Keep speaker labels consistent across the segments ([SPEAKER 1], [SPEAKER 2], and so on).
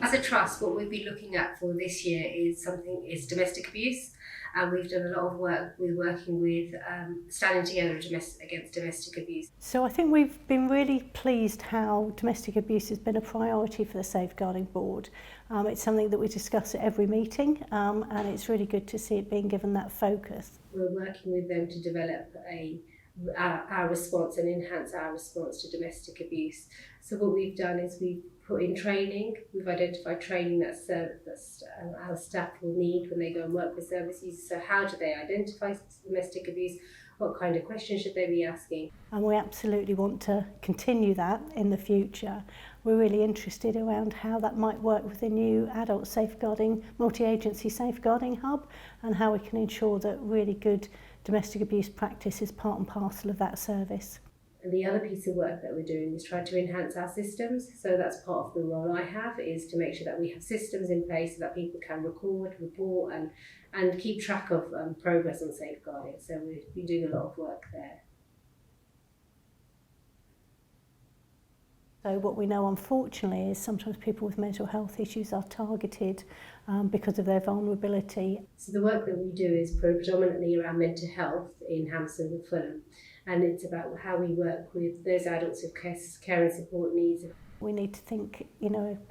[SPEAKER 1] As a trust, what we've been looking at for this year is domestic abuse, and we've done a lot of work with working with standing together against domestic abuse.
[SPEAKER 2] So I think we've been really pleased how domestic abuse has been a priority for the Safeguarding Board. It's something that we discuss at every meeting, and it's really good to see it being given that focus.
[SPEAKER 1] We're working with them to develop our response and enhance our response to domestic abuse. So what we've done is we've put in training. We've identified training that our staff will need when they go and work with service users. So how do they identify domestic abuse? What kind of questions should they be asking?
[SPEAKER 2] And we absolutely want to continue that in the future. We're really interested around how that might work with the new adult safeguarding, multi-agency safeguarding hub, and how we can ensure that really good domestic abuse practice is part and parcel of that service.
[SPEAKER 1] And the other piece of work that we're doing is trying to enhance our systems. So that's part of the role I have, is to make sure that we have systems in place so that people can record, report and keep track of progress on safeguarding. So we've been doing a lot of work there.
[SPEAKER 2] So what we know, unfortunately, is sometimes people with mental health issues are targeted because of their vulnerability.
[SPEAKER 1] So the work that we do is predominantly around mental health in Hammersmith and Fulham. And it's about how we work with those adults with care and support needs.
[SPEAKER 2] We need to think,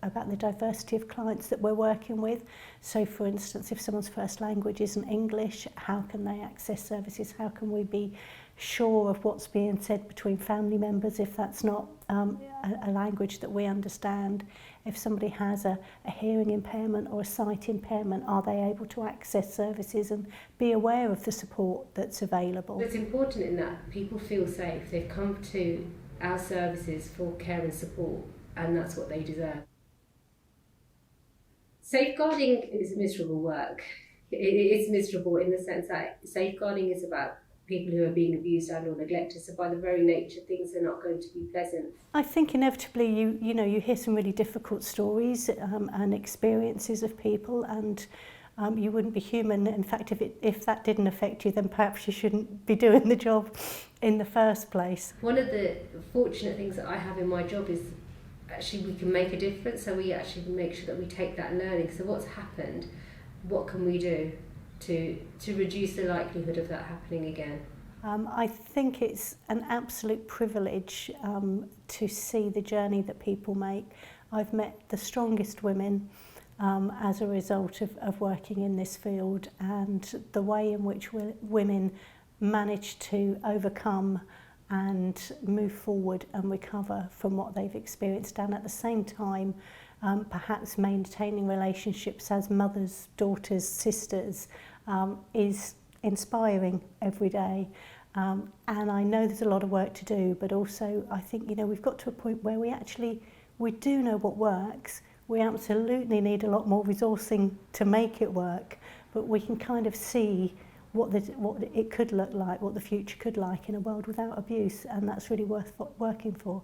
[SPEAKER 2] about the diversity of clients that we're working with. So, for instance, if someone's first language isn't English, how can they access services? How can we be sure of what's being said between family members if that's not a language that we understand? If somebody has a hearing impairment or a sight impairment, are they able to access services and be aware of the support that's available?
[SPEAKER 1] It's important in that people feel safe. They've come to our services for care and support, and that's what they deserve. Safeguarding is miserable work. It is miserable in the sense that safeguarding is about people who are being abused and or neglected, so by the very nature things are not going to be pleasant.
[SPEAKER 2] I think inevitably you hear some really difficult stories and experiences of people, and you wouldn't be human. In fact, if that didn't affect you, then perhaps you shouldn't be doing the job in the first place.
[SPEAKER 1] One of the fortunate things that I have in my job is actually we can make a difference, so we actually make sure that we take that learning. So what's happened, what can we do to reduce the likelihood of that happening again?
[SPEAKER 2] I think it's an absolute privilege to see the journey that people make. I've met the strongest women as a result of working in this field, and the way in which women manage to overcome and move forward and recover from what they've experienced, and at the same time perhaps maintaining relationships as mothers, daughters, sisters is inspiring every day. And I know there's a lot of work to do, but also I think we've got to a point where we do know what works. We absolutely need a lot more resourcing to make it work, but we can kind of see what it could look like, what the future could like in a world without abuse, and that's really worth working for.